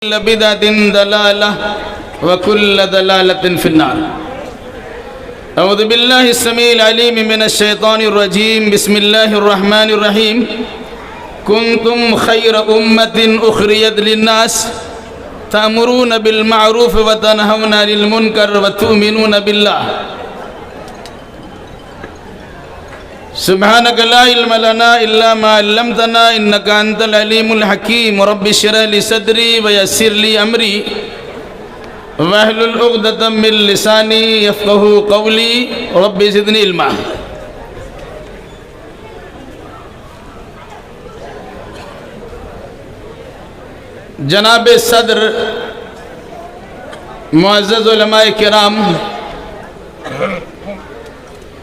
كل بدعة ضلالة وكل ضلالة في النار. أعوذ بالله السميع العليم من الشيطان الرجيم. بسم الله الرحمن الرحيم. كنتم خير أمة أخرجت للناس تأمرون بالمعروف وتنهون عن المنكر وتؤمنون بالله. سبحانك لا علم لنا إلا ما علمتنا إنك أنت العليم الحكيم. رب اشرح لي صدري ويسر لي أمري واحلل عقدة من لساني يفقهوا قولي. رب زدني علما. جناب صدر، معزز علماء کرام،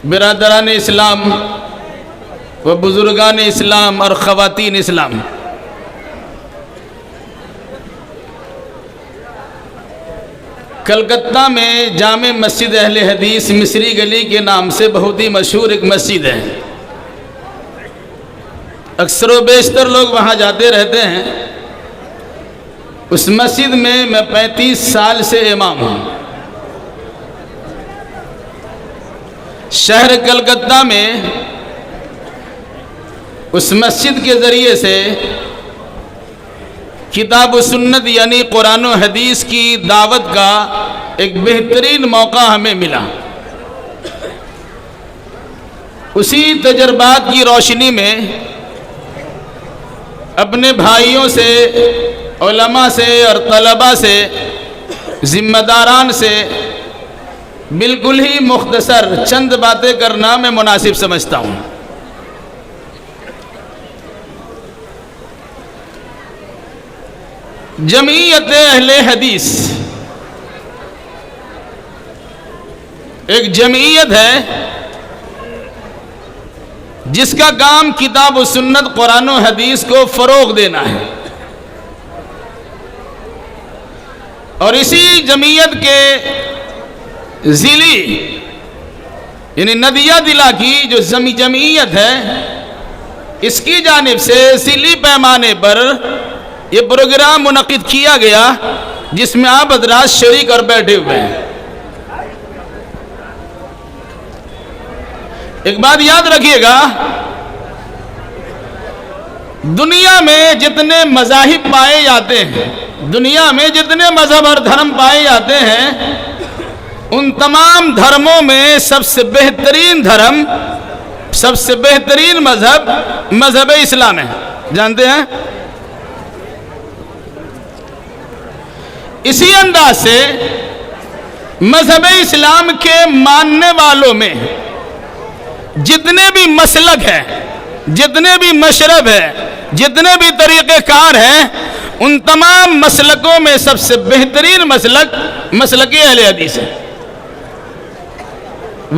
برادران اسلام و بزرگان اسلام اور خواتین اسلام، کلکتہ میں جامع مسجد اہل حدیث مصری گلی کے نام سے بہت ہی مشہور ایک مسجد ہے. اکثر و بیشتر لوگ وہاں جاتے رہتے ہیں. اس مسجد میں 35 سال سے امام ہوں. شہر کلکتہ میں اس مسجد کے ذریعے سے کتاب و سنت یعنی قرآن و حدیث کی دعوت کا ایک بہترین موقع ہمیں ملا. اسی تجربات کی روشنی میں اپنے بھائیوں سے، علماء سے اور طلباء سے، ذمہ داران سے بالکل ہی مختصر چند باتیں کرنا میں مناسب سمجھتا ہوں. جمعیت اہل حدیث ایک جمعیت ہے جس کا کام کتاب و سنت قرآن و حدیث کو فروغ دینا ہے. اور اسی جمعیت کے ضلعی یعنی ندیہ ضلع کی جو جمعیت ہے، اس کی جانب سے ضلعی پیمانے پر یہ پروگرام منعقد کیا گیا جس میں آپ حضرات شریک اور بیٹھے ہوئے ہیں. ایک بات یاد رکھیے گا، دنیا میں جتنے مذاہب پائے جاتے ہیں، دنیا میں جتنے مذہب اور دھرم پائے جاتے ہیں، ان تمام دھرموں میں سب سے بہترین دھرم، سب سے بہترین مذہب اسلام ہے. جانتے ہیں؟ اسی انداز سے مذہب اسلام کے ماننے والوں میں جتنے بھی مسلک ہیں، جتنے بھی مشرب ہیں، جتنے بھی طریقہ کار ہیں، ان تمام مسلکوں میں سب سے بہترین مسلک اہل حدیث ہے.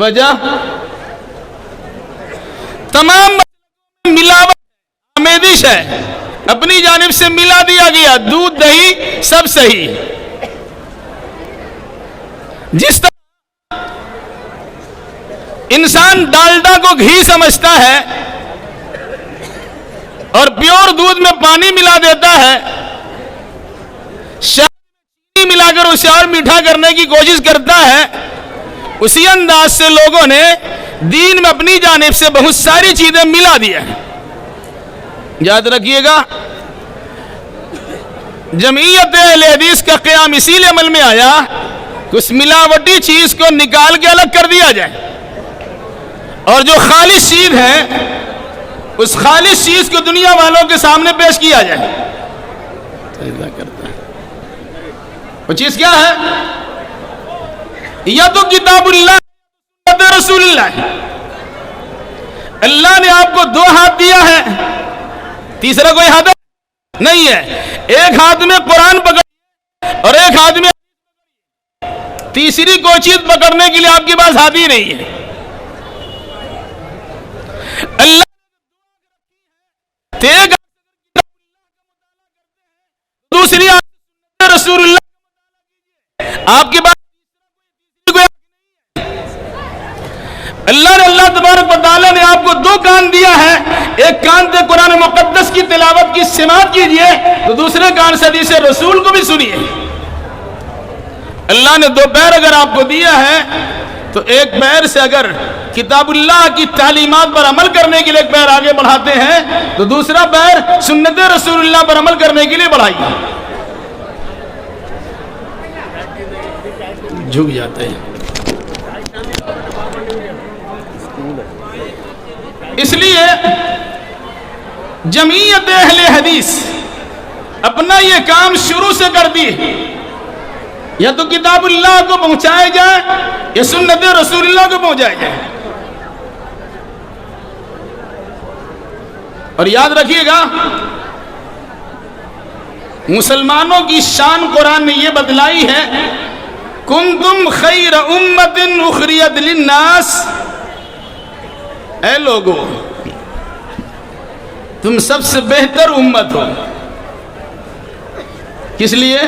وجہ تمام ملاوٹ آمیزش ہے، اپنی جانب سے ملا دیا گیا، دودھ دہی سب صحیح. جس طرح انسان ڈالڈا کو گھی سمجھتا ہے اور پیور دودھ میں پانی ملا دیتا ہے، شہد میں چینی ملا کر اسے اور میٹھا کرنے کی کوشش کرتا ہے، اسی انداز سے لوگوں نے دین میں اپنی جانب سے بہت ساری چیزیں ملا دی ہیں. یاد رکھیے گا، جمعیت اہل حدیث کا قیام اسی لیے عمل میں آیا کہ اس ملاوٹی چیز کو نکال کے الگ کر دیا جائے اور جو خالص چیز ہے اس خالص چیز کو دنیا والوں کے سامنے پیش کیا جائے. وہ چیز کیا ہے؟ یا تو کتاب اللہ یا رسول اللہ. اللہ نے آپ کو 2 ہاتھ دیا ہے، تیسرا کوئی ہاتھ نہیں ہے. ایک ہاتھ میں قرآن پکڑ اور ایک ہاتھ میں، تیسری کوئی چیز پکڑنے کے لیے آپ کے پاس ہاتھ ہی نہیں ہے. اللہ دوسری رسول اللہ آپ کے پاس اللہ نے اللہ تبارک و تعالیٰ نے آپ کو دو کان دیا ہے، ایک کان سے قرآن مقدس کی تلاوت کی سماعت کیجئے، تو دوسرے کان سے حدیث رسول کو بھی سنیے۔ اللہ نے دو پیر اگر آپ کو دیا ہے تو ایک پیر سے اگر کتاب اللہ کی تعلیمات پر عمل کرنے کے لیے ایک پیر آگے بڑھاتے ہیں تو دوسرا پیر سنت رسول اللہ پر عمل کرنے کے لیے بڑھائیے۔ جھک جاتے ہیں۔ اس لیے جمعیت اہل حدیث اپنا یہ کام شروع سے کر دی، یا تو کتاب اللہ کو پہنچائے جائے یا سنت رسول اللہ کو پہنچائے جائے۔ اور یاد رکھیے گا، مسلمانوں کی شان قرآن نے یہ بتلائی ہے، کنتم خیر امت اخرجت للناس، اے لوگو تم سب سے بہتر امت ہو۔ کس لیے؟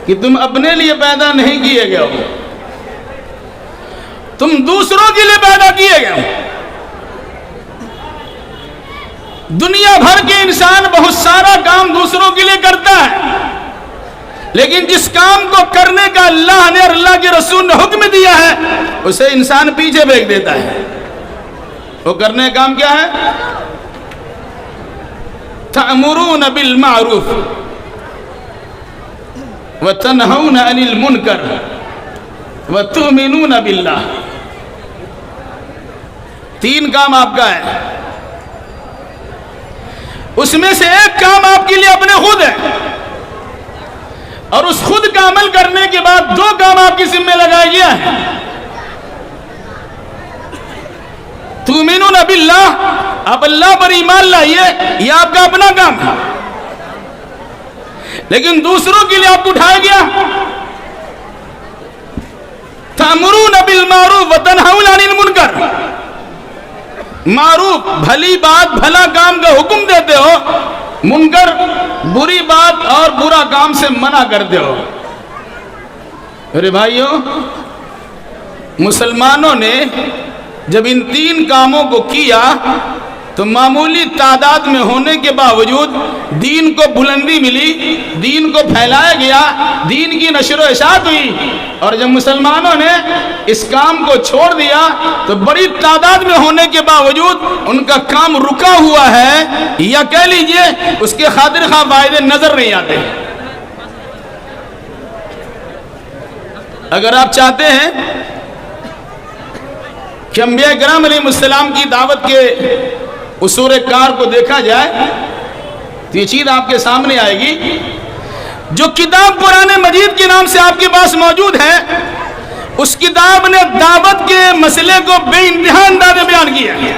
کہ تم اپنے لیے پیدا نہیں کیے گئے ہو، تم دوسروں کے لیے پیدا کیے گئے ہو۔ دنیا بھر کے انسان بہت سارا کام دوسروں کے لیے کرتا ہے، لیکن جس کام کو کرنے کا اللہ نے اور اللہ کے رسول نے حکم دیا ہے اسے انسان پیچھے پھینک دیتا ہے۔ وہ کرنے کا کام کیا ہے؟ تأمرون بالمعروف وتنہون عن المنکر وتؤمنون باللہ۔ تین کام آپ کا ہے، اس میں سے ایک کام آپ کے لیے اپنے خود ہے، اور اس خود کا عمل کرنے کے بعد دو کام آپ کی ذمہ لگایا گیا ہے۔ تؤمنون باللہ، آپ اللہ پر ایمان لائیے، یہ آپ کا اپنا کام ہے، لیکن دوسروں کے لیے آپ کو اٹھایا گیا۔ تأمرون بالمعروف وتنہون عن المنکر، معروف بھلی بات بھلا کام کا حکم دیتے ہو، منکر بری بات اور برا کام سے منع کرتے ہو۔ میرے بھائیوں، مسلمانوں نے جب ان تین کاموں کو کیا تو معمولی تعداد میں ہونے کے باوجود دین کو بلندی ملی، دین کو پھیلایا گیا، دین کی نشر و اشاعت ہوئی۔ اور جب مسلمانوں نے اس کام کو چھوڑ دیا تو بڑی تعداد میں ہونے کے باوجود ان کا کام رکا ہوا ہے، یا کہہ لیجئے اس کے خاطر خواہ فائدے نظر نہیں آتے۔ اگر آپ چاہتے ہیں کہ انبیاء کرام علیہ السلام کی دعوت کے اصول کار کو دیکھا جائے تو یہ چیز آپ کے سامنے آئے گی۔ جو کتاب قرآن مجید کے نام سے آپ کے پاس موجود ہے، اس کتاب نے دعوت کے مسئلے کو بے انتہا انداز میں بیان کیا ہے،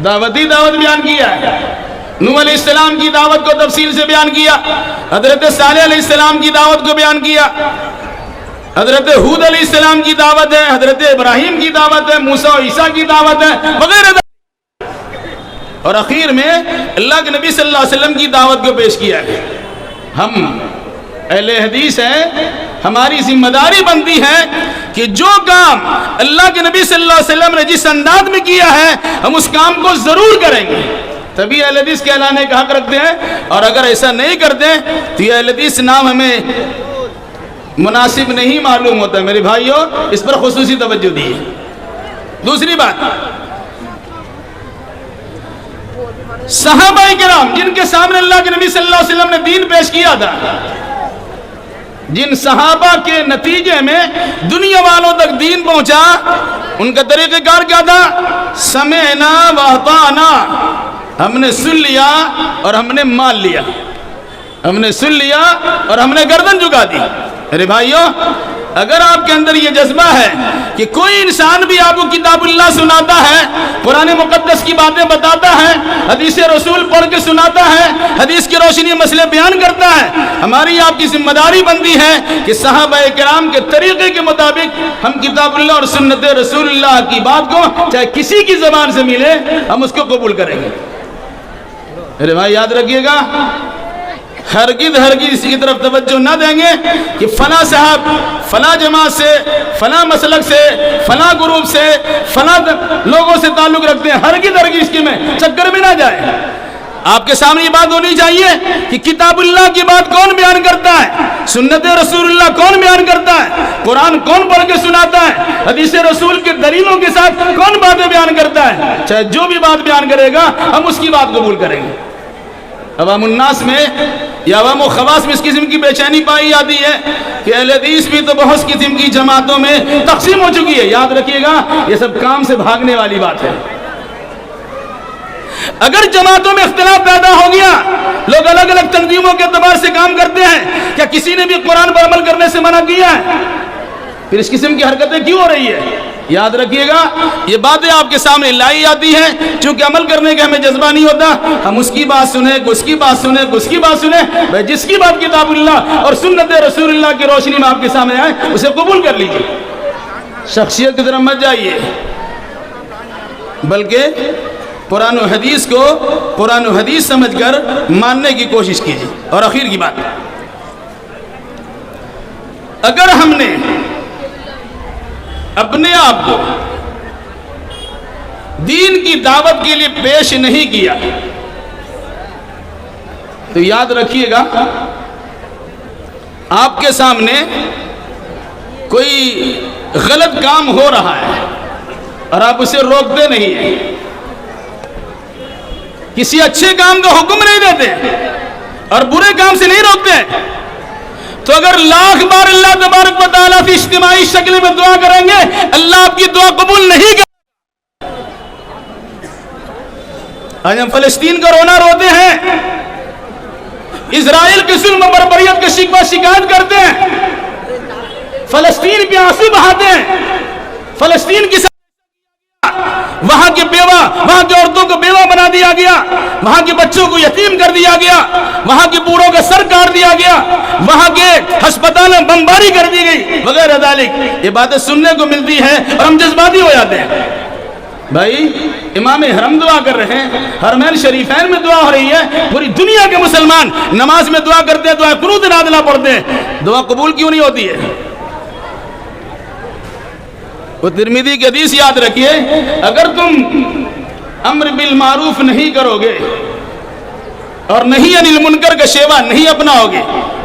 دعوت بیان کیا ہے۔ نوح علیہ السلام کی دعوت کو تفصیل سے بیان کیا، حضرت صالح علیہ السلام کی دعوت کو بیان کیا، حضرت حود علیہ السلام کی دعوت ہے، حضرت ابراہیم کی دعوت ہے، موسیٰ و عیسیٰ کی دعوت ہے وغیرہ، اور اخیر میں اللہ کے نبی صلی اللہ علیہ وسلم کی دعوت کو پیش کیا ہے۔ ہم اہل حدیث ہیں، ہماری ذمہ داری بنتی ہے کہ جو کام اللہ کے نبی صلی اللہ علیہ وسلم نے جس انداز میں کیا ہے ہم اس کام کو ضرور کریں گے، تبھی اہل حدیث کہلانے کا حق رکھتے ہیں۔ اور اگر ایسا نہیں کرتے تو یہ اہل حدیث نام ہمیں مناسب نہیں معلوم ہوتا۔ میرے بھائیوں، اس پر خصوصی توجہ دیئے۔ دوسری بات، صحابہ کرام جن کے سامنے اللہ کے نبی صلی اللہ علیہ وسلم نے دین پیش کیا تھا، جن صحابہ کے نتیجے میں دنیا والوں تک دین پہنچا، ان کا طریقہ کار کیا تھا؟ سمعنا واطعنا، ہم نے سن لیا اور ہم نے مان لیا، ہم نے سن لیا اور ہم نے گردن جھکا دی۔ میرے بھائیوں، اگر آپ کے اندر یہ جذبہ ہے کہ کوئی انسان بھی آپ کو کتاب اللہ سناتا ہے، قرآن مقدس کی باتیں بتاتا ہے، حدیث رسول پڑھ کے سناتا ہے، حدیث کی روشنی مسئلے بیان کرتا ہے، ہماری آپ کی ذمہ داری بنتی ہے کہ صحابہ کرام کے طریقے کے مطابق ہم کتاب اللہ اور سنت رسول اللہ کی بات کو چاہے کسی کی زبان سے ملے ہم اس کو قبول کریں گے۔ میرے بھائی یاد رکھیے گا، ہرگز ہرگز اس کی طرف توجہ نہ دیں گے کہ فلاں صاحب فلاں جماعت سے، فلاں مسلک سے، فلاں گروپ سے، فلاں لوگوں سے تعلق رکھتے ہیں، ہرگز ہرگز اس کے میں چکر میں نہ جائیں۔ آپ کے سامنے یہ بات ہونی چاہیے کہ کتاب اللہ کی بات کون بیان کرتا ہے، سنت رسول اللہ کون بیان کرتا ہے، قرآن کون پڑھ کے سناتا ہے، حدیث رسول کے دلیلوں کے ساتھ کون باتیں بیان کرتا ہے، چاہے جو بھی بات بیان کرے گا ہم اس کی بات قبول کریں گے۔ عوام الناس میں یا عوام و خواص میں اس قسم کی بے چینی پائی جاتی ہے کہ اہل حدیث بھی تو بہت قسم کی جماعتوں میں تقسیم ہو چکی ہے۔ یاد رکھیے گا یہ سب کام سے بھاگنے والی بات ہے۔ اگر جماعتوں میں اختلاف پیدا ہو گیا، لوگ الگ الگ تنظیموں کے اعتبار سے کام کرتے ہیں، کیا کسی نے بھی قرآن پر عمل کرنے سے منع کیا ہے؟ پھر اس قسم کی حرکتیں کیوں ہو رہی ہے؟ یاد رکھیے گا یہ باتیں آپ کے سامنے لائی جاتی ہیں چونکہ عمل کرنے کا ہمیں جذبہ نہیں ہوتا، ہم اس کی بات سنیں، اس کی بات سنیں، اس کی بات سنیں، بھائی جس کی بات کتاب اللہ اور سنت رسول اللہ کی روشنی میں آپ کے سامنے آئے اسے قبول کر لیجیے۔ شخصیت کی طرف مت جائیے، بلکہ قرآن و حدیث کو قرآن و حدیث سمجھ کر ماننے کی کوشش کیجیے۔ اور آخر کی بات، اگر ہم نے اپنے آپ کو دین کی دعوت کے لیے پیش نہیں کیا تو یاد رکھیے گا آپ کے سامنے کوئی غلط کام ہو رہا ہے اور آپ اسے روکتے نہیں ہیں، کسی اچھے کام کا حکم نہیں دیتے اور برے کام سے نہیں روکتے، تو اگر لاکھ بار اللہ تبارک و تعالیٰ سے اجتماعی شکل میں دعا کریں گے اللہ آپ کی دعا قبول نہیں کرے۔ آج ہم فلسطین کا رونا روتے ہیں، اسرائیل کے ظلم و بربریت کے شکوہ شکایت کرتے ہیں، فلسطین پہ آنسو بہاتے ہیں، فلسطین کی وہاں کی بیوہ، وہاں کی عورتوں کو بیوہ بنا دیا گیا، وہاں کے بچوں کو یتیم کر دیا گیا، وہاں کے بوڑھوں کا سر کاٹ دیا گیا، وہاں کے ہسپتال میں بمباری کر دی گئی وغیرہ ذالک، یہ باتیں سننے کو ملتی ہیں اور ہم جذباتی ہو جاتے ہیں۔ بھائی امام حرم دعا کر رہے ہیں، حرمین شریفین میں دعا ہو رہی ہے، پوری دنیا کے مسلمان نماز میں دعا کرتے ہیں، دعا قنوت نازلہ پڑھتے ہیں، دعا قبول کیوں نہیں ہوتی ہے؟ وہ ترمذی کی حدیث یاد رکھیے، اگر تم امر بالمعروف نہیں کرو گے اور نہیں عن المنکر کا شیوا نہیں اپناؤ گے،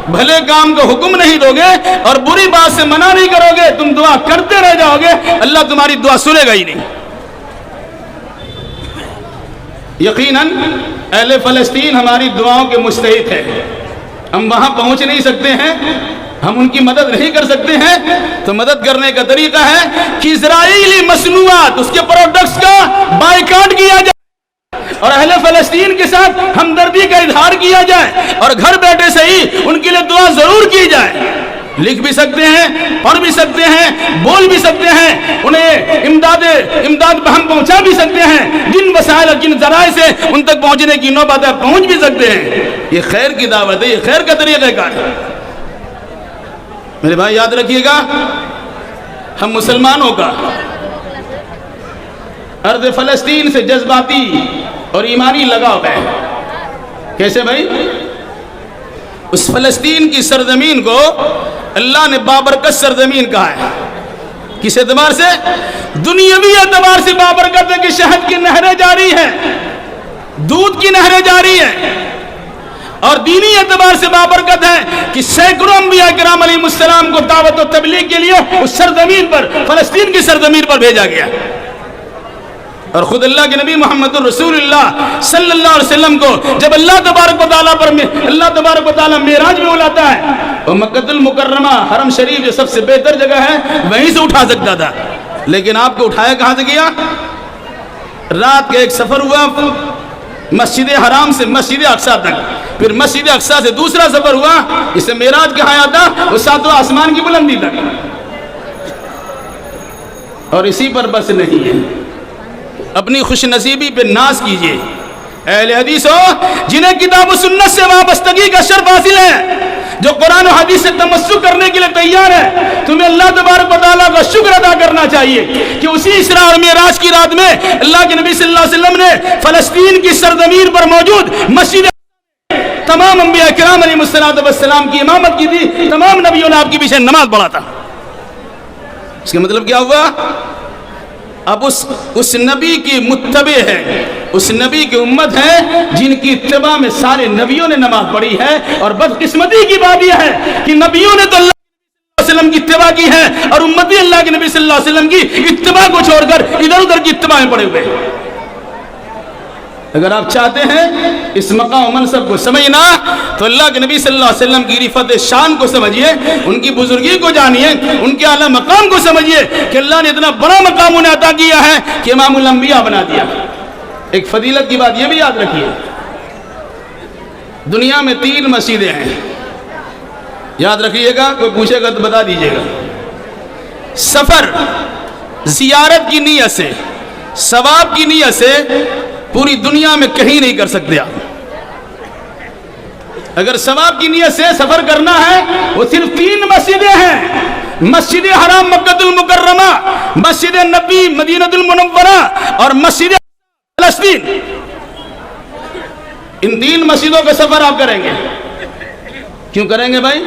بھلے کام کو حکم نہیں دو گے اور بری بات سے منع نہیں کرو گے، تم دعا کرتے رہ جاؤ گے، اللہ تمہاری دعا سنے گا ہی نہیں۔ یقیناً اہل فلسطین ہماری دعاؤں کے مستحق ہے، ہم وہاں پہنچ نہیں سکتے ہیں، ہم ان کی مدد نہیں کر سکتے ہیں، تو مدد کرنے کا طریقہ ہے کہ اسرائیلی مصنوعات اس کے پروڈکٹس کا بائیکاٹ کیا جائے اور اہل فلسطین کے ساتھ ہمدردی کا اظہار کیا جائے اور گھر بیٹھے سے ہی ان کے لیے دعا ضرور کی جائے۔ لکھ بھی سکتے ہیں، پڑھ بھی سکتے ہیں، بول بھی سکتے ہیں، انہیں امداد ہم پہنچا بھی سکتے ہیں، جن وسائل اور جن ذرائع سے ان تک پہنچنے کی نوبت ہے پہنچ بھی سکتے ہیں۔ یہ خیر کی دعوت ہے، یہ خیر کا طریقہ کار ہے۔ میرے بھائی یاد رکھیے گا، ہم مسلمانوں کا ارض فلسطین سے جذباتی اور ایمانی لگاؤ ہے۔ کیسے بھائی؟ اس فلسطین کی سرزمین کو اللہ نے بابرکت سرزمین کہا ہے۔ کس اعتبار سے؟ دنیاوی اعتبار سے بابرکت ہے کہ شہد کی نہریں جاری ہیں، دودھ کی نہریں جاری ہیں، اور دینی اعتبار سے بابرکت ہے کہ سینکڑوں انبیاء کرام علیہ السلام کو دعوت و تبلیغ کے لیے اس سرزمین پر، فلسطین کی سرزمین پر بھیجا گیا، اور خود اللہ کے نبی محمد رسول اللہ صلی اللہ علیہ وسلم کو جب اللہ تبارک و تعالیٰ معراج میں بلاتا ہے، وہ مکہ المکرمہ حرم شریف جو سب سے بہتر جگہ ہے وہیں سے اٹھا سکتا تھا، لیکن آپ کو اٹھایا کہاں سے گیا؟ رات کا ایک سفر ہوا مسجد حرام سے مسجد اقصی تک، پھر مسجد اقصی سے دوسرا سفر ہوا، اسے معراج کہا جاتا، وہ ساتواں آسمان کی بلندی تک۔ اور اسی پر بس نہیں ہے، اپنی خوش نصیبی پہ ناز کیجئے۔ اہل حدیث ہو جنہیں کتاب و سنت سے وابستگی کا شرف حاصل ہے، جو قرآن و حدیث سے تمسک کرنے کے لیے تیار ہے، تمہیں اللہ تبارک و تعالیٰ کا شکر ادا کرنا چاہیے کہ اسی اسراء اور معراج کی رات میں اللہ کے نبی صلی اللہ علیہ وسلم نے فلسطین کی سرزمین پر موجود مسجد تمام انبیاء کرام علیہ السلام کی امامت کی تھی، تمام نبیوں نے آپ کی پیچھے نماز پڑھا تھا۔ اس کا مطلب کیا ہوا؟ اب اس نبی کی متبع ہے، اس نبی کی امت ہے جن کی اتباع میں سارے نبیوں نے نماز پڑھی ہے۔ اور بدقسمتی کی بات یہ ہے کہ نبیوں نے تو اللہ کے نبی صلی اللہ علیہ وسلم کی اتباع کی ہے اور امتی اللہ کے نبی صلی اللہ علیہ وسلم کی اتباع کو چھوڑ کر ادھر ادھر کی اتباع میں پڑے ہوئے ہیں۔ اگر آپ چاہتے ہیں اس مقام و منصب کو سمجھنا تو اللہ کے نبی صلی اللہ علیہ وسلم کی رفعت شان کو سمجھیے، ان کی بزرگی کو جانیے، ان کے اعلیٰ مقام کو سمجھیے کہ اللہ نے اتنا بڑا مقام انہیں عطا کیا ہے کہ امام الانبیاء بنا دیا۔ ایک فضیلت کی بات یہ بھی یاد رکھیے، دنیا میں 3 مسجدیں ہیں، یاد رکھیے گا، کوئی پوچھے گا تو بتا دیجیے گا۔ سفر زیارت کی نیت سے، ثواب کی نیت سے پوری دنیا میں کہیں نہیں کر سکتے آپ۔ اگر ثواب کی نیت سے سفر کرنا ہے وہ صرف 3 مسجدیں ہیں، مسجد حرام مکہ المکرمہ، مسجد نبی مدینہ المنورہ اور مسجد فلسطین۔ ان 3 مسجدوں کا سفر آپ کریں گے۔ کیوں کریں گے بھائی؟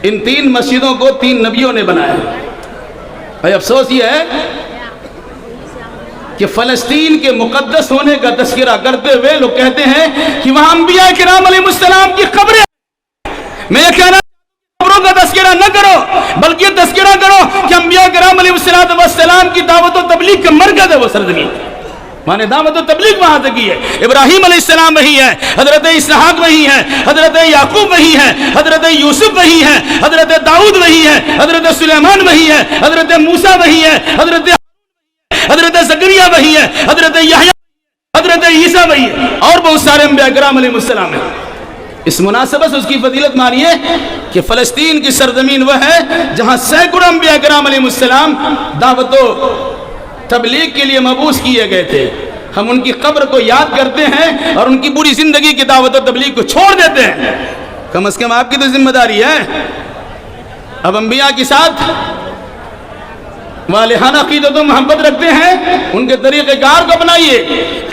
ان 3 مسجدوں کو 3 نبیوں نے بنایا۔ بھائی افسوس یہ ہے کہ فلسطین کے مقدس ہونے کا تذکرہ کرتے ہوئے لوگ کہتے ہیں کہ وہاں انبیاء کرام علیہ السلام کی قبریں۔ میں یہ کہنا قبروں کا تذکرہ نہ کرو بلکہ تذکرہ کرو کہ انبیاء کرام علیہ السلام کی دعوت و تبلیغ کا مرکز ہے وہ سرزمین، مانے دعوت و تبلیغ وہاں سے کی ہے۔ ابراہیم علیہ السلام وہی ہے، حضرت اسحاق وہی ہے، حضرت یعقوب وہی ہے، حضرت یوسف وہی ہے، حضرت داؤد وہی ہے، حضرت سلیمان وہی ہے، حضرت موسیٰ وہی ہے، حضرت زکریا وہی ہے، حضرت یحییٰ، حضرت عیسیٰ وہی ہے، اور بہت سارے انبیاء کرام علیہ السلام ہیں۔ اس مناسبت سے اس کی فضیلت مانیے کہ فلسطین کی سرزمین وہ ہے جہاں سینکڑوں انبیاء کرام علیہ السلام دعوت و تبلیغ کے لیے مبعوث کیے گئے تھے۔ ہم ان کی قبر کو یاد کرتے ہیں اور ان کی پوری زندگی کی دعوت و تبلیغ کو چھوڑ دیتے ہیں۔ کم از کم آپ کی تو ذمہ داری ہے۔ اب انبیاء کے ساتھ والہانہ عقیدت و محبت رکھتے ہیں، ان کے طریقہ کار کو اپنائیے۔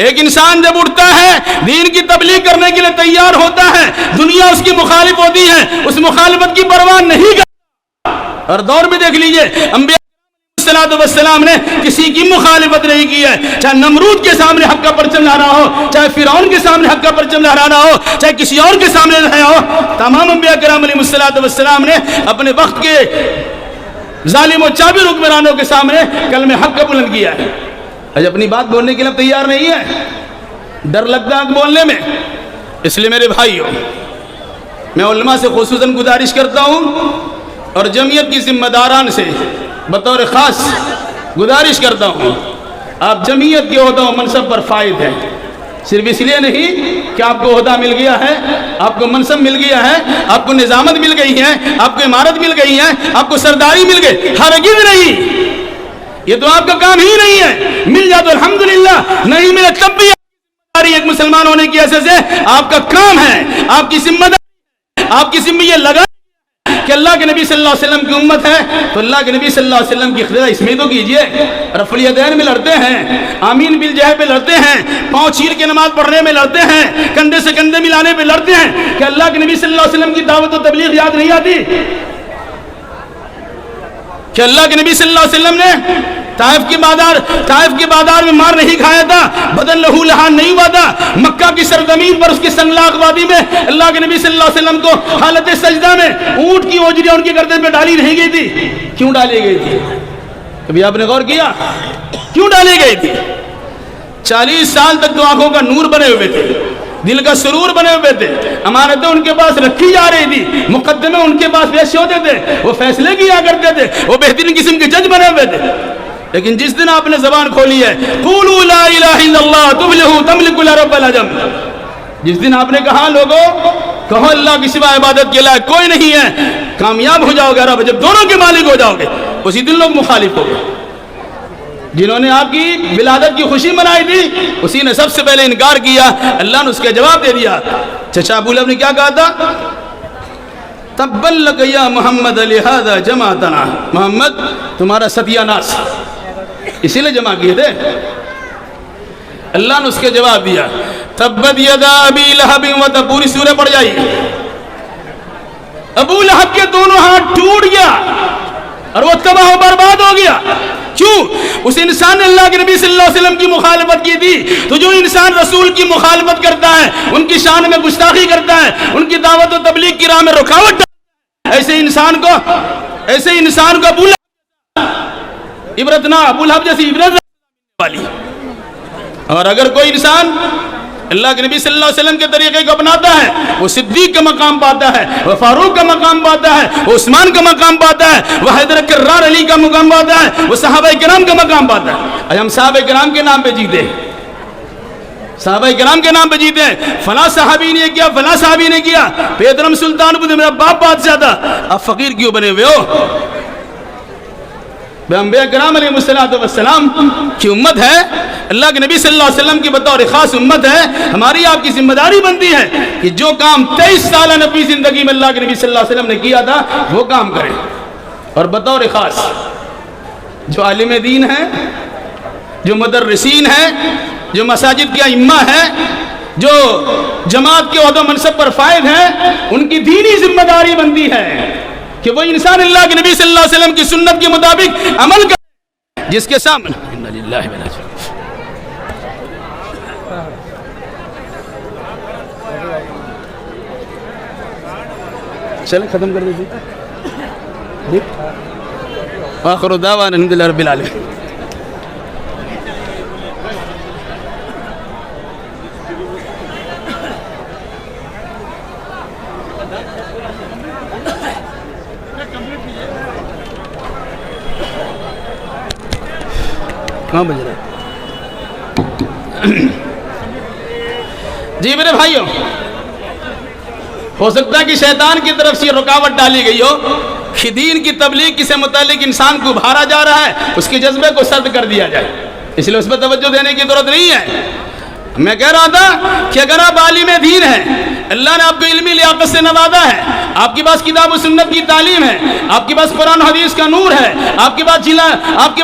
ایک انسان جب اٹھتا ہے دین کی تبلیغ کرنے کے لیے تیار ہوتا ہے، دنیا اس کی مخالف ہوتی ہے، اس مخالفت کی پرواہ نہیں کرتا۔ اور دور میں دیکھ لیجئے انبیاء صلی اللہ علیہ وسلم نے کسی کی مخالفت نہیں کی ہے، چاہے نمرود کے سامنے حق کا پرچم لہرانا ہو، چاہے فرعون کے سامنے حق کا پرچم لہرانا ہو، چاہے کسی اور کے سامنے لہرانا ہو۔ تمام انبیاء کرام علیہ السلام نے اپنے وقت کے ظالم و چابر حکمرانوں کے سامنے کلمہ حق کا بلند کیا ہے۔ آج اپنی بات بولنے کے لیے تیار نہیں ہے، ڈر لگتا ہے بولنے میں۔ اس لیے میرے بھائیوں، میں علماء سے خصوصاً گزارش کرتا ہوں اور جمعیت کی ذمہ داران سے بطور خاص گزارش کرتا ہوں، آپ جمعیت کے عہدہ و منصب پر فائد ہیں، صرف اس لیے نہیں کہ آپ کو عہدہ مل گیا ہے، آپ کو منصب مل گیا ہے، آپ کو نظامت مل گئی ہے، آپ کو عمارت مل گئی ہے، آپ کو سرداری مل گئی، ہرگز نہیں، یہ تو آپ کا کام ہی نہیں ہے۔ مل جائے تو الحمدللہ، نہیں ملے تب بھی ایک مسلمان ہونے کی حیثیت سے آپ کا کام ہے، آپ کی ذمہ داری، آپ کی ذمہ یہ لگا کہ اللہ کے نبی صلی اللہ علیہ وسلم کی امت ہے تو اللہ کے نبی صلی اللہ علیہ وسلم کی اقتداء اس میں تو کیجئے۔ رفع الیدین میں لڑتے ہیں، آمین بالجہر پہ لڑتے ہیں، پاؤں چیر کے نماز پڑھنے میں لڑتے ہیں، کندھے سے کندھے ملانے پہ لڑتے ہیں، کہ اللہ کے نبی صلی اللہ علیہ وسلم کی دعوت و تبلیغ یاد نہیں آتی؟ کہ اللہ کے نبی صلی اللہ علیہ وسلم نے طائف کی بازار میں مار نہیں کھایا تھا، بدن لہو لہان نہیں ہوا تھا، مکہ کی سرزمین پر اس کی سنگلاخ وادی میں اللہ کے نبی صلی اللہ علیہ وسلم کو حالت سجدہ میں اونٹ کی اوجریاں ان کے گردن پہ ڈالی نہیں گئی تھی؟ کیوں ڈالی گئی تھی؟ کبھی آپ نے غور کیا کیوں ڈالی گئی تھی؟ 40 سال تک تو آنکھوں کا نور بنے ہوئے تھے، دل کا سرور بنے ہوئے تھے، امانتیں ان کے پاس رکھی جا رہی تھی، مقدمے ان کے پاس پیش ہوتے تھے، وہ فیصلے کیا کرتے تھے، وہ بہترین قسم کے جج بنے ہوئے تھے۔ لیکن جس دن آپ نے زبان کھولی ہے قولوا لا الہ الا اللہ تفلحوا تملکوا رب العجم، جس دن آپ نے کہا لوگوں کہو اللہ کی سوا عبادت کے لائق کوئی نہیں ہے، کامیاب ہو جاؤ گے رب، جب دونوں کے مالک ہو جاؤ گے، اسی دن لوگ مخالف ہو گئے۔ جنہوں نے آپ کی ولادت کی خوشی منائی تھی اسی نے سب سے پہلے انکار کیا، اللہ نے اس کا جواب دے دیا۔ چچا ابو لہب نے کیا کہا تھا؟ تبا لک یا محمد لہذا جمعتنا، محمد تمہارا ستیہ ناس، اسی لیے جمع کیے تھے۔ اللہ نے اس کے جواب دیا، تبت یدا ابی لہب و تب، پوری سورہ پڑھ جائیے. ابو لہب کے دونوں ہاتھ ٹوٹ گیا اور وہ تباہ و برباد ہو گیا. کیوں؟ اس انسان نے اللہ کے نبی صلی اللہ علیہ وسلم کی مخالفت کی تھی. تو جو انسان رسول کی مخالفت کرتا ہے، ان کی شان میں گستاخی کرتا ہے، ان کی دعوت و تبلیغ کی راہ میں رکاوٹ ڈالتا ہے، ایسے انسان کو ابو لہب عبرت نہ، ابو لہب جیسی عبرت والی. اور اگر کوئی انسان اللہ کے نبی صلی اللہ علیہ وسلم کے طریقے کو اپناتا ہے، وہ صدیق کا مقام پاتا ہے، وہ فاروق کا مقام پاتا ہے، وہ عثمان کا مقام پاتا ہے، وہ حیدر کرار علی کا مقام پاتا ہے، وہ صحابہ کرام کا مقام پاتا ہے. آج ہم صحابہ کرام کے نام پہ جیتے ہیں، صحابہ کرام کے نام پہ جیتے ہیں. فلاں صحابی نے کیا، فلاں صحابی نے کیا. پیدرم سلطان کو میرا باپ بادشاہ تھا، آپ فقیر کیوں بنے ہوئے ہو؟ انبیاء کرام علیہ السلام کی امت ہے، اللہ کے نبی صلی اللہ علیہ وسلم کی بطور خاص امت ہے. ہماری آپ کی ذمہ داری بنتی ہے کہ جو کام 23 سالہ نبی زندگی میں اللہ کے نبی صلی اللہ علیہ وسلم نے کیا تھا وہ کام کریں. اور بطور خاص جو عالم دین ہیں، جو مدرسین ہیں، جو مساجد کے ائمہ ہیں، جو جماعت کے عہدہ منصب پر فائز ہیں، ان کی دینی ذمہ داری بنتی ہے کہ وہ انسان اللہ کے نبی صلی اللہ علیہ وسلم کی سنت کے مطابق عمل کرے، جس کے سامنے چلیں ختم کر دیجیے. آخر دعوانا الحمدللہ رب العالمین. کہاں بج رہا ہے؟ جی میرے بھائیوں، ہو سکتا ہے کہ شیطان کی طرف سے رکاوٹ ڈالی گئی ہو کہ دین کی تبلیغ سے متعلق انسان کو ابھارا جا رہا ہے، اس کے جذبے کو سرد کر دیا جائے، اس لیے اس پہ توجہ دینے کی ضرورت نہیں ہے. میں کہہ رہا تھا کہ اگر آپ عالم دین ہیں، اللہ نے آپ کو علمی لیاقت سے نوازا ہے، آپ کے پاس کتاب و سنت کی تعلیم ہے، آپ کے پاس قرآن و حدیث کا نور ہے، آپ کے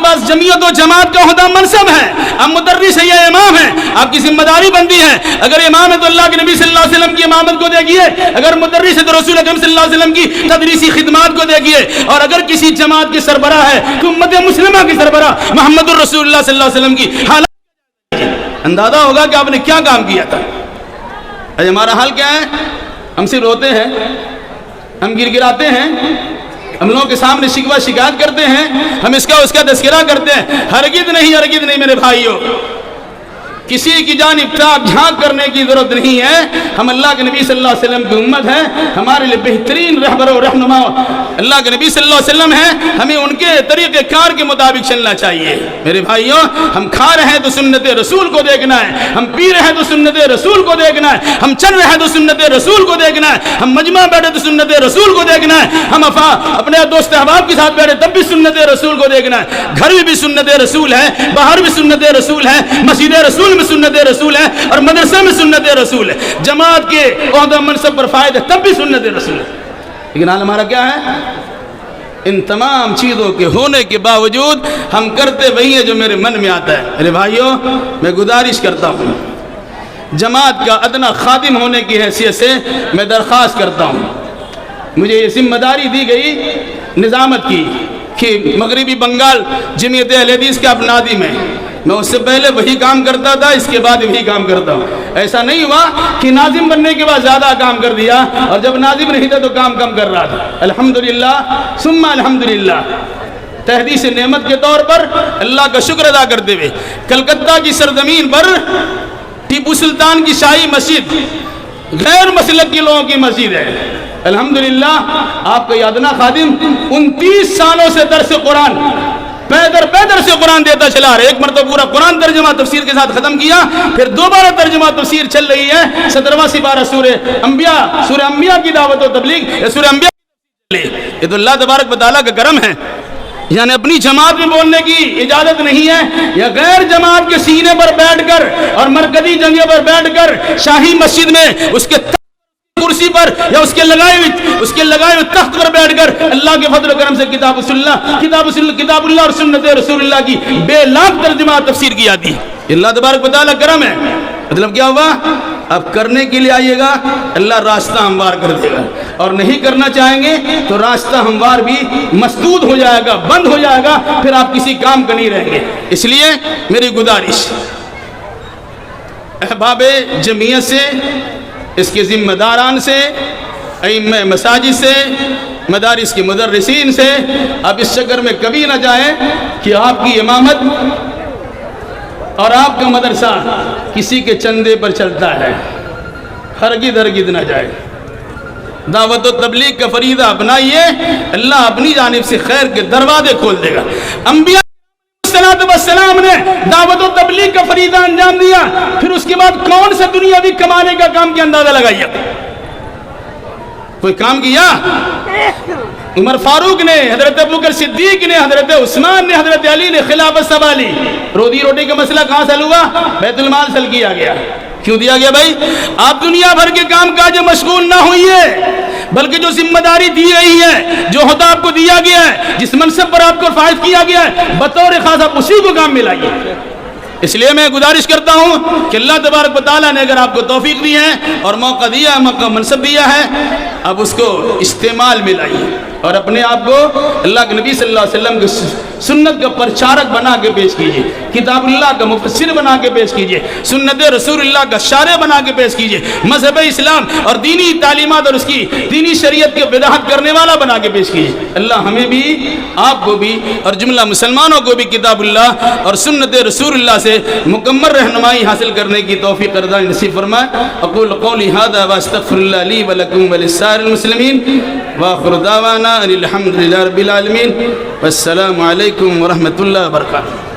پاس جمعیت و جماعت کا عہدہ منصب ہے، آپ مدرس ہے یا امام ہیں، آپ کی ذمہ داری بنتی ہے. اگر امام ہے تو اللہ کے نبی صلی اللہ علیہ وسلم کی امامت کو دیکھیے، اگر مدرس ہے تو رسول اکرم صلی اللہ علیہ وسلم کی تدریسی خدمات کو دیکھیے، اور اگر کسی جماعت کے سربراہ ہے تو امت مسلمہ کی سربراہ محمد الرسول اللہ صلی اللہ علیہ وسلم کی حالت اندازہ ہوگا کہ آپ نے کیا کام کیا تھا. آج ہمارا حال کیا ہے؟ ہم سے روتے ہیں، ہم گر گراتے ہیں، ہم لوگوں کے سامنے شکوہ شکایت کرتے ہیں، ہم اس کا تذکرہ کرتے ہیں. ہرگز نہیں میرے بھائیوں، کسی کی جانب جھانک کرنے کی ضرورت نہیں ہے. ہم اللہ کے نبی صلی اللہ علیہ وسلم کی امت ہے، ہمارے لیے بہترین رہبر و رہنما اللہ کے نبی صلی اللہ علیہ وسلم ہیں، ہمیں ان کے طریقہ کار کے مطابق چلنا چاہیے. میرے بھائیوں، ہم کھا رہے ہیں تو سنت رسول کو دیکھنا ہے، ہم پی رہے ہیں تو سنت رسول کو دیکھنا ہے، ہم چل رہے ہیں تو سنت رسول کو دیکھنا ہے، ہم مجمع بیٹھے تو سنت رسول کو دیکھنا ہے، ہم اپنے دوست احباب کے ساتھ بیٹھے تب بھی سنت رسول کو دیکھنا ہے. گھر میں بھی سنت رسول ہے، باہر بھی سنت رسول ہے، مسجد رسول میں سنت رسول ہے، اور مدرسے میں سنت رسول ہے، جماعت کے عہدہ منصب پر فائد ہے تب بھی سنت رسول ہے. لیکن حال ہمارا کیا ہے؟ ان تمام چیزوں کے ہونے کے باوجود ہم کرتے وہی ہیں جو میرے من میں آتا ہے. میرے بھائیوں، میں گزارش کرتا ہوں، جماعت کا ادنا خادم ہونے کی حیثیت سے میں درخواست کرتا ہوں، مجھے یہ ذمہ داری دی گئی نظامت کی کہ مغربی بنگال جمعیت اہل حدیث کے اب ناظم ہے. میں اس سے پہلے وہی کام کرتا تھا، اس کے بعد وہی کام کرتا ہوں. ایسا نہیں ہوا کہ ناظم بننے کے بعد زیادہ کام کر دیا اور جب ناظم نہیں تھا تو کام کم کر رہا تھا. الحمدللہ ثم الحمدللہ، تحدیث نعمت کے طور پر اللہ کا شکر ادا کرتے ہوئے کلکتہ کی سرزمین پر ٹیپو سلطان کی شاہی مسجد غیر مسلک کے لوگوں کی مسجد ہے. الحمدللہ آپ کا یادنا خادم 29 سالوں سے درس قرآن پیدر سے قرآن دیتا چلا رہے. ایک مرتبہ پورا قرآن ترجمہ تفسیر کے ساتھ ختم کیا، پھر دوبارہ ترجمہ تفسیر چل رہی ہے. 17واں سپارہ سورہ انبیاء کی دعوت و تبلیغ، سورہ انبیاء. یہ تو اللہ تبارک و تعالیٰ کا کرم ہے. یعنی اپنی جماعت میں بولنے کی اجازت نہیں ہے، یا غیر جماعت کے سینے پر بیٹھ کر اور مرکزی جگہ پر بیٹھ کر شاہی مسجد میں اس کے کرسی پر یا اس کے لگائے ہوئے تخت پر بیٹھ کر اللہ کے فضل و کرم سے کتاب اللہ اور سنت رسول اللہ کی بے لاکھ ترجمہ تفسیر کی جاتی ہے. اللہ تبارک و تعالیٰ کرم ہے. مطلب کیا ہوا؟ اب کرنے کے لیے آئیے گا، اللہ راستہ ہموار کر دے گا، اور نہیں کرنا چاہیں گے تو راستہ ہموار بھی مسدود ہو جائے گا، بند ہو جائے گا، پھر آپ کسی کام کا نہیں رہیں گے۔ اس لیے میری گزارش احباب جمعیت سے، اس کے ذمہ داران سے، ائمہ مساجد سے، مدارس کے مدرسین سے، اب اس چکر میں کبھی نہ جائیں کہ آپ کی امامت اور آپ کا مدرسہ کسی کے چندے پر چلتا ہے، ہرگز ہرگز نہ جائے۔ دعوت و تبلیغ کا فریضہ اپنائیے، اللہ اپنی جانب سے خیر کے دروازے کھول دے گا۔ انبیاء والسلام نے دعوت و تبلیغ کا فریضہ انجام دیا، پھر اس کے بعد کون سا دنیاوی کمانے کا کام کی اندازہ لگائیے؟ کوئی کام کیا؟ عمر فاروق نے، حضرت ابوبکر صدیق نے، حضرت عثمان نے، حضرت علی نے خلافت سنبھالی۔ روٹی کا مسئلہ کہاں سے حل ہوا؟ بیت المال سے کیا گیا۔ کیوں دیا گیا بھائی؟ آپ دنیا بھر کے کام کاج میں مشغول نہ ہوئیے، بلکہ جو ذمہ داری دی گئی ہے، جو عہدہ آپ کو دیا گیا ہے، جس منصب پر آپ کو فائز کیا گیا ہے، بطور خاص آپ اسی کو کام ملائیے۔ اس لیے میں گزارش کرتا ہوں کہ اللہ تبارک و تعالیٰ نے اگر آپ کو توفیق دی ہے اور موقع دیا، موقع منصب دیا ہے، اب اس کو استعمال میں لائیے اور اپنے آپ کو اللہ کے نبی صلی اللہ علیہ وسلم کی سنت کا پرچارک بنا کے پیش کیجئے، کتاب اللہ کا مفسر بنا کے پیش کیجئے، سنت رسول اللہ کا شارح بنا کے پیش کیجئے، مذہب اسلام اور دینی تعلیمات اور اس کی دینی شریعت کے وضاحت کرنے والا بنا کے پیش کیجئے۔ اللہ ہمیں بھی، آپ کو بھی اور جملہ مسلمانوں کو بھی کتاب اللہ اور سنت رسول اللہ سے مکمل رہنمائی حاصل کرنے کی توفیق عطا نصیب فرمائے۔ اقول قولی ھذا واستغفر اللہ لی ولکم ولسائر المسلمین وآخر دعوانا ان الحمد للہ رب العالمین والسلام علیکم ورحمۃ اللہ وبرکاتہ۔